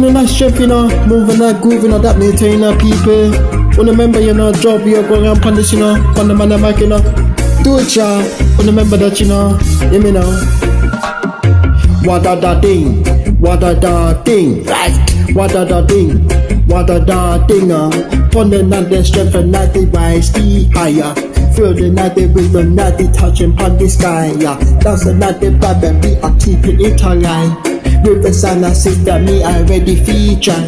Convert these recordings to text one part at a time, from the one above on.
Running that strength, moving that groove, that maintainer people. Remember, job you're going on this, on the man mic, do it, y'all. Remember that, hear me now. What a da ding, right? What a da ding, Ponding on the strength and not the rise, the higher. Feel the night the rhythm, not the touching upon the sky, yeah. That's the night the Bible, we are keeping it alive. With the sun, I see that me already feature.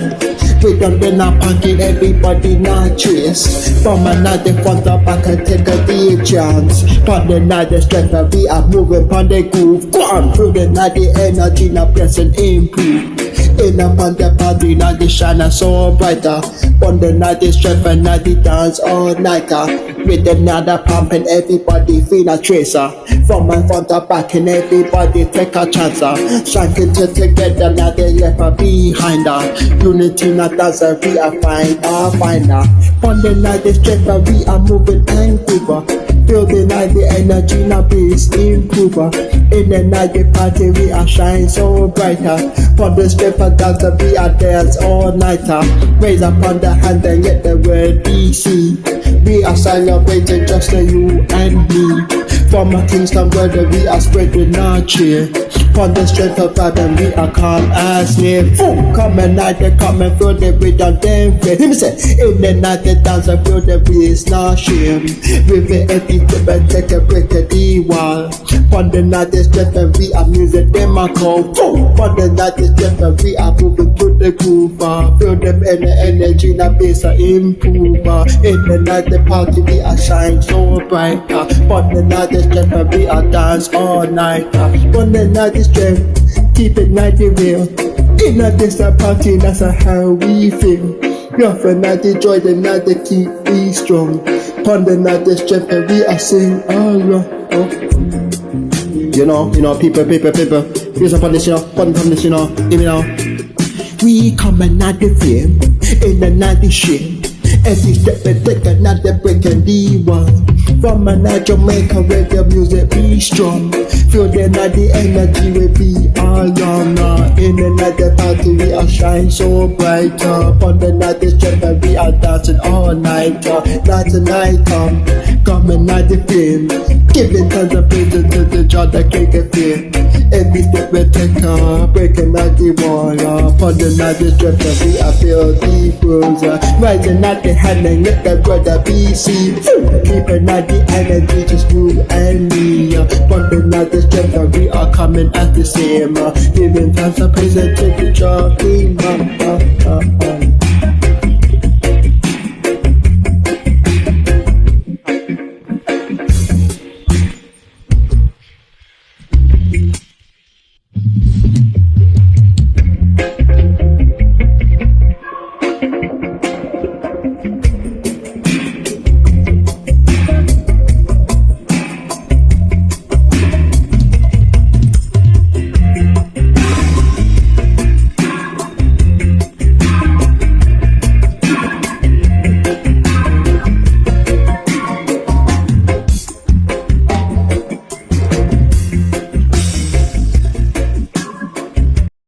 We don't then up pocket, everybody not trace. From another front up, I can take a deep chance. Pon the night the strength that we are moving pon the groove. Go on through the night the energy, now press and improve. In upon the party, now the shine so brighter. On the night the strength and night the dance all nighter. With another pump and everybody feel a tracer. From my front up back and everybody take a chance. Shanking together, now they left her behind her. Unity not as a we are finder. On the night the strength that we are moving and quiver. Feel the night the energy now base improver. In the night the party we are shine so brighter. On the strength of dance we are dance all nighter. Raise up on the hand and get the word DC. We are celebrating just the you and me. From a Kingston brother we are spreading our cheer. On the strength of God and we are calm as near. Come and night they come and feel the rhythm them free. Him say, in the night they dance and feel the breeze not shame. With the empty tip and take a break at the wall. On the night they strength and we are music them a call. On the night they strength and we are moving to the groove. Feel them in the energy and the bass a improver. In the night the party we are shine so bright. On the night they strength and we are dance all night. On the night the strength, keep it night the real. In a distant party, that's how we feel. Your friend night the joy, the night they keep we strong. Pon the night the strength and we are sing along. People. Here's upon this, pon this, hear me now. We come and not the fame, in the night the shame. Every step they take another break and the one. From a night Jamaica where the music be strong. Feel the night the energy will be all young. In the night the party we are shine so bright. On the night the strength and we are dancing all night. Night to night come and night the flame. Giving tons of praises to the God that can't get fear. Every step we take breaking out the wall. On the night the strength and we are feel the bruise. Rising at the hand and let the brother be seen. Keeping out the energy just you and me. On the night the strength and we are coming at the same. Giving thanks and praise to the King.